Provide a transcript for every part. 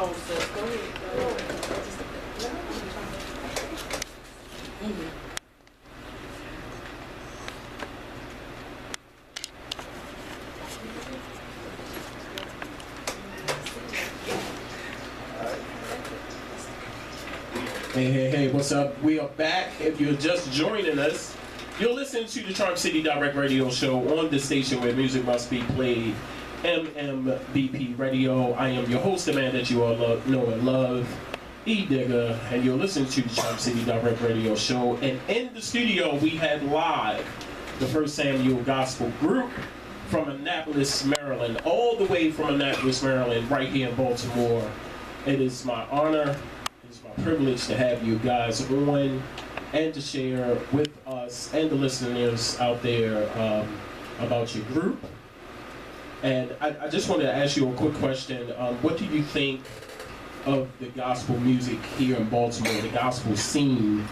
Oh, sis, go ahead. Go ahead. Hey, what's up? We are back. If you're just joining us, you're listening to the Charm City Direct Radio Show on the station where music must be played, MMBP Radio. I am your host, the man that you all know and love, E. Digger, and you're listening to the Charm City Direct Radio Show. And in the studio, we have live the First Samuel Gospel Group from Annapolis, Maryland, all the way from Annapolis, Maryland, right here in Baltimore. It is my honor, it's my privilege to have you guys on and to share with us and the listeners out there about your group. And I just wanted to ask you a quick question. What do you think of the gospel music here in Baltimore, the gospel scene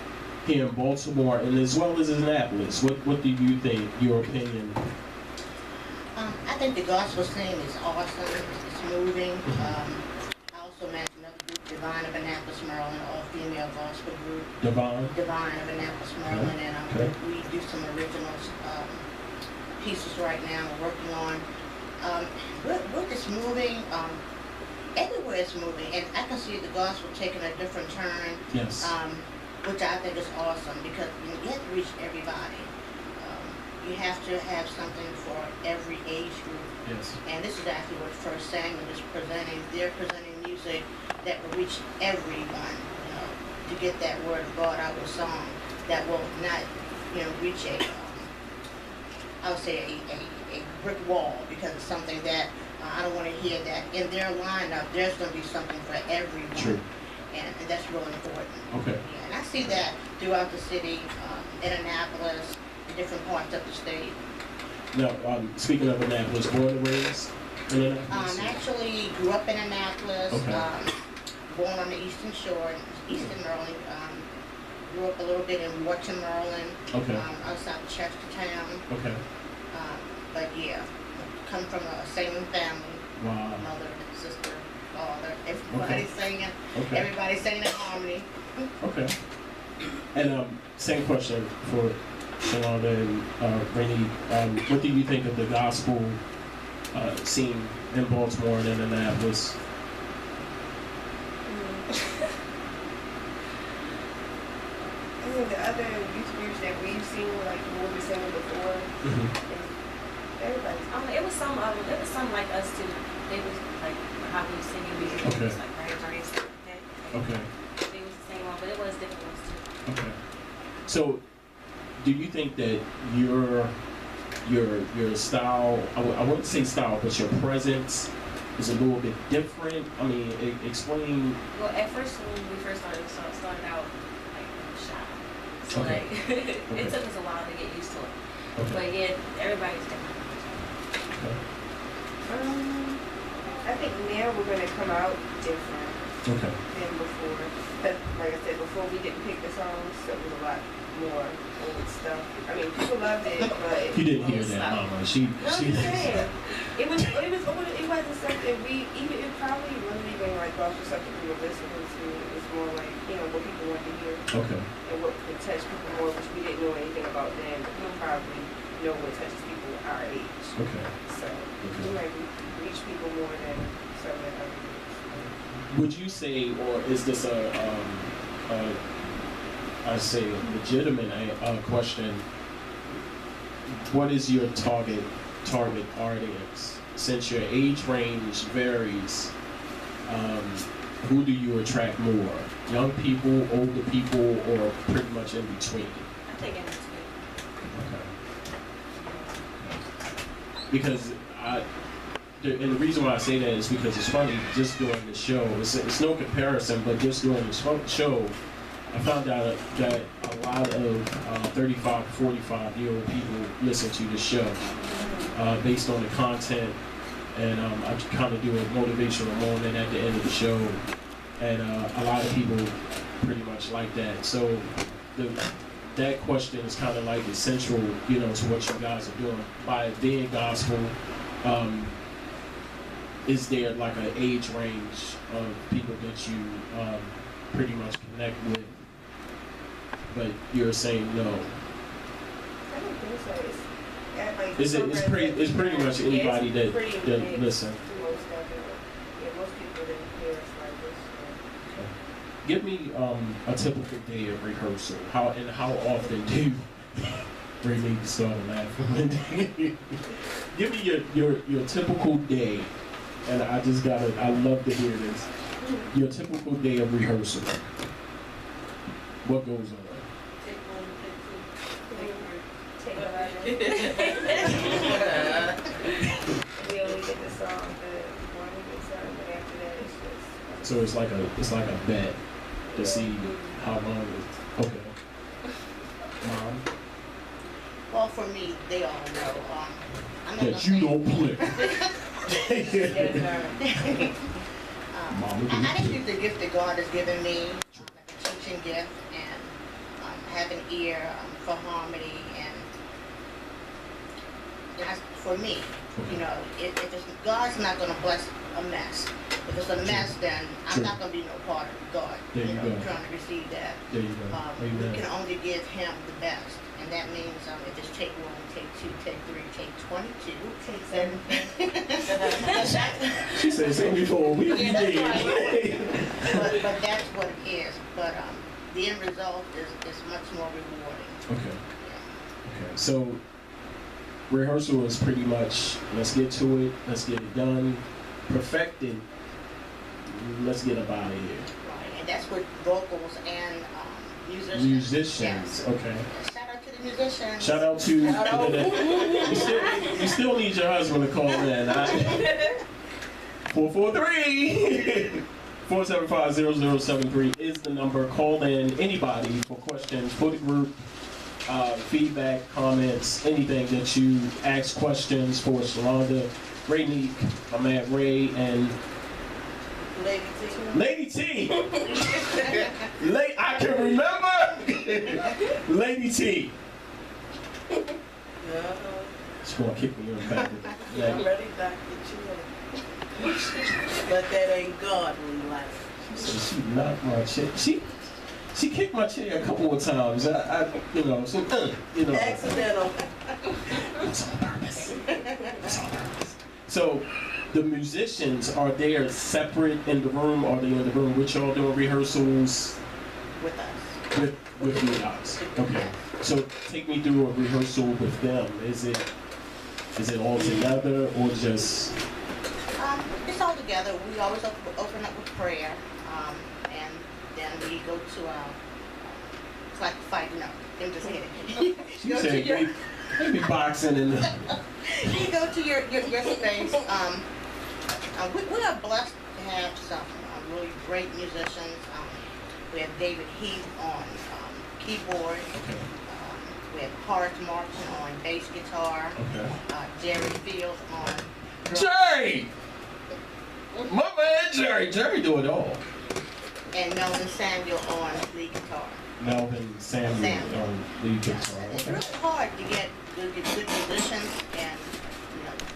here in Baltimore, and as well as Annapolis? What do you think, your opinion? I think the gospel scene is awesome. It's moving. I also manage another group, Divine of Annapolis, Maryland, all-female gospel group. Divine of Annapolis, Maryland, and we do some original pieces right now. We're working on. We're just moving. Everywhere it's moving, and I can see the gospel taking a different turn. Yes. Which I think is awesome because you have to reach everybody. You have to have something for every age group. Yes. And this is actually what First Samuel is presenting. They're presenting music that will reach everyone, to get that word of God out with song that will not, reach I would say a brick wall, because it's something that I don't want to hear that in their lineup. There's going to be something for everyone. True. And that's really important. Okay. Yeah, and I see that throughout the city, in Annapolis, different parts of the state. Now, speaking of Annapolis, born and raised in Annapolis? Actually grew up in Annapolis, okay. Born on the Eastern Shore, Eastern Maryland. Grew up a little bit in Wharton, Maryland, okay. Outside of Chestertown. Okay. But yeah, come from a singing family. Wow. Mother, sister, father, everybody singing. Okay. Everybody singing in harmony. Okay. And same question for Shalonda and Rainey. What do you think of the gospel scene in Baltimore and in Annapolis? I mean, the other youth groups that we've seen, like what we seen before, everybody. It was some of them. It was some like us too. They was like how we was singing music. Okay. It was like right, stuff like that. Okay. They was the same one, but it was different ones too. Okay. So, do you think that your style, I wouldn't say style, but your presence is a little bit different? I mean, explain. Well, at first when we first started out like shy, so okay. like it took us a while to get used to it. Okay. But yeah, everybody's different. Okay. I think now we're gonna come out different than before. But like I said, before we didn't pick the songs, so it was a lot more old stuff. I mean, people loved it, but You didn't hear that, Mama. She. It wasn't something it probably wasn't even like gospel something we were listening to. It was more like, what people want to hear. Okay. And what would touch people more, which we didn't know anything about then, but we'll probably know what touches people our age. Okay. So we might reach people more than some of the other groups. Would you say, or is this I say a legitimate question? What is your target audience? Since your age range varies, who do you attract more? Young people, older people, or pretty much in between? I think in between. Okay. Because and the reason why I say that is because it's funny, just doing the show, it's no comparison, but just doing this show, I found out that a lot of 35, 45-year-old people listen to the show based on the content, and I kind of do a motivational moment at the end of the show, and a lot of people pretty much like that. So that question is kind of like essential, to what you guys are doing. By being gospel, is there like an age range of people that you pretty much connect with? But you're saying no. I don't think so. It's pretty much anybody that listen. Most of it. Yeah, most people that hear us like this. Okay. Give me a typical day of rehearsal. How often do you really start laughing? Give me your typical day, and I love to hear this. Your typical day of rehearsal. What goes on? Take one, take 11. We only get the song when we get started, but after that it's just. So it's like a bet to see how long okay. Mom? Well, for me, they all know. I'm not That you don't play. Mom, I just use the gift that God has given me, like a teaching gift, and have an ear for harmony, and that's for me. You know, if God's not going to bless a mess. If it's a mess, then I'm not going to be no part of God. There you go. Trying to receive that. There you go. We can only give Him the best, and that means if it's take 1, take 2, take 3, take 22, take 7. She said 74. We Yeah, that's did. right. but that's what it is. But the end result is much more rewarding. Okay. Yeah. Okay. So rehearsal is pretty much let's get to it, let's get it done, perfected. Let's get up out of here. Right, and that's what vocals and musicians. Musicians. Yes. Okay. Shout out to the musicians. Shout out to you still need your husband to call in. 443-475-0073 is the number. Call in anybody for questions for the group, feedback, comments, anything that you ask questions for Shalonda, Ray Neek, my man Ray, and Lady T. I can remember. Lady T. She's gonna kick me in the back. I'm ready, Dr. Chill. But that ain't God in life. She said she knocked my chair. She kicked my chair a couple of times. I Accidental. It's on purpose. It's on purpose. So, the musicians, are they separate in the room? Are they in the room with y'all doing rehearsals? With us. With you guys. Okay. So take me through a rehearsal with them. Is it all together or just? It's all together. We always open up with prayer, and then we go to it's like a fight. No, I'm just kidding. She said maybe boxing and. You go to your space. We are blessed to have some really great musicians. We have David Heath on keyboard. Okay. We have Horace Martin on bass guitar. Okay. Jerry Fields on drums. Jerry! My man Jerry! Jerry do it all. And Melvin Samuel on lead guitar. Melvin Samuel on lead guitar. It's Okay. really hard to get good musicians, and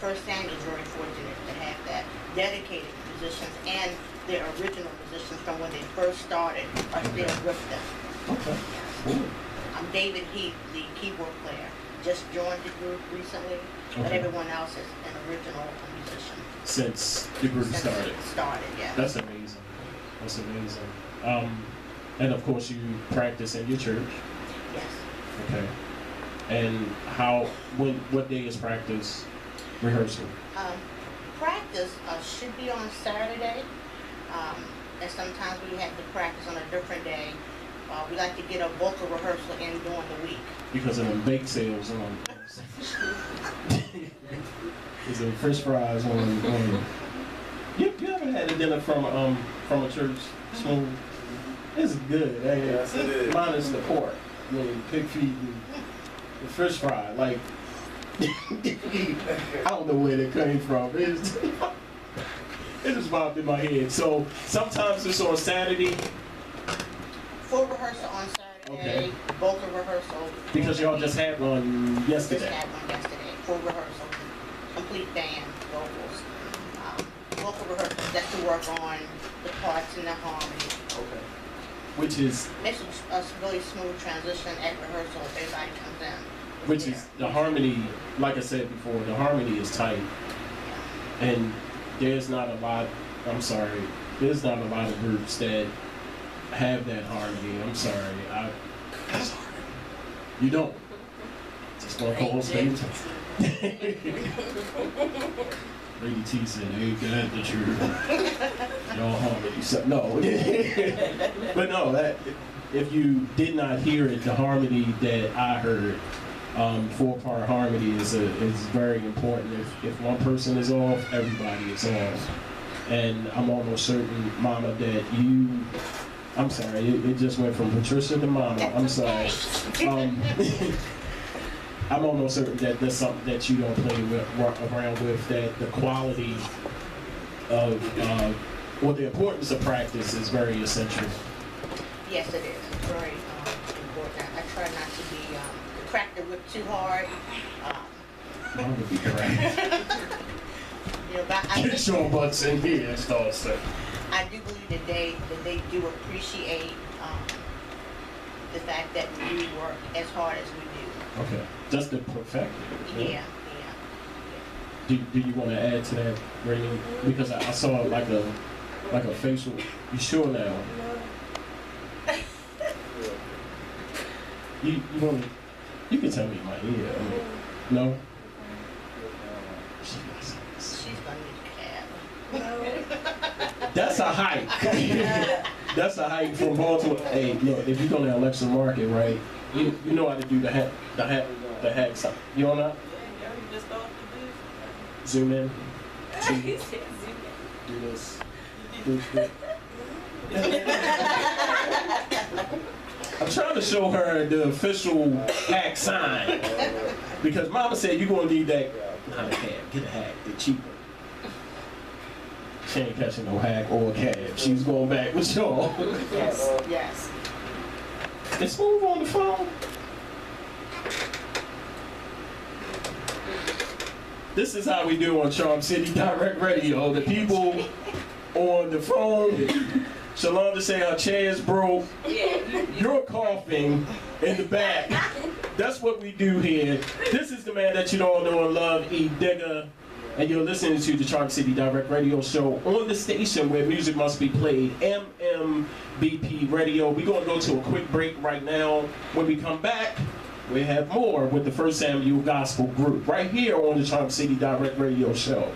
First Samuel's very fortunate to have that dedicated musicians, and their original musicians from when they first started are still with them. Okay. Yes. David Heath, the keyboard player, just joined the group recently, but everyone else is an original musician. Since the group started. Yeah. That's amazing. That's amazing. And of course you practice in your church. Yes. Okay. And what day is practice? Rehearsal? Practice should be on Saturday, and sometimes we have to practice on a different day. We like to get a vocal rehearsal in during the week. Because of the bake sales on. Is it French fries on? You ever had a dinner from a church? Smooth. It's good. Yes, it is. Minus the pork, pig feet, and the French fry. Like I don't know where that came from. It just popped in my head. So sometimes it's on Saturday. Full rehearsal on Saturday, vocal rehearsal. Because y'all just had one yesterday. Just had one yesterday. Full rehearsal, complete band, vocals. vocal rehearsals, that's to work on the parts and the harmony. Okay. Which is Makes a really smooth transition at rehearsal if everybody comes in. which is the harmony. Like I said before, the harmony is tight, and there's not a lot. I'm sorry. There's not a lot of groups that have that harmony. I'm sorry. I'm sorry. You don't. Just want to call things. Lady T said, "Ain't that the truth?" Y'all harmony. So, no. But no, that if you did not hear it, the harmony that I heard, 4-part harmony is very important. If one person is off, everybody is off. And I'm almost certain, Mama, that you. I'm sorry, it just went from Patricia to Mama. I'm sorry. I'm almost certain that there's something that you don't play around with, that the quality of, or the importance of practice is very essential. Yes, it is. It's very important. I try not to be crack the whip too hard. I'm gonna be correct. You know, but Get your butts in here and start saying. I do believe that they do appreciate the fact that we work as hard as we do. Okay, just to perfect it. Yeah. Do you want to add to that, Rainy? Because I saw like a facial. You sure now? You want to? You can tell me in my ear. I mean, no. She's gonna need a cab. That's a hike. That's a hike from Baltimore. Hey, look, if you're going to Alexa Market, right? You know how to do the hack stuff. You know that? Yeah, you just off the Zoom in. He said zoom Do this. I'm trying to show her the official hack sign because Mama said you're gonna need that. Not a cab, get a hack. They're cheaper. She ain't catching no hack or a cab. She's going back with y'all. Yes. Is Smooth on the phone? This is how we do on Charm City Direct Radio. The people on the phone. Shalonda say her chair's broke. You're coughing in the back. That's what we do here. This is the man that you all know and love, E. Digger. And you're listening to the Charm City Direct Radio Show on the station where music must be played, MMBP Radio. We're going to go to a quick break right now. When we come back, we have more with the First Samuel Gospel Group right here on the Charm City Direct Radio Show.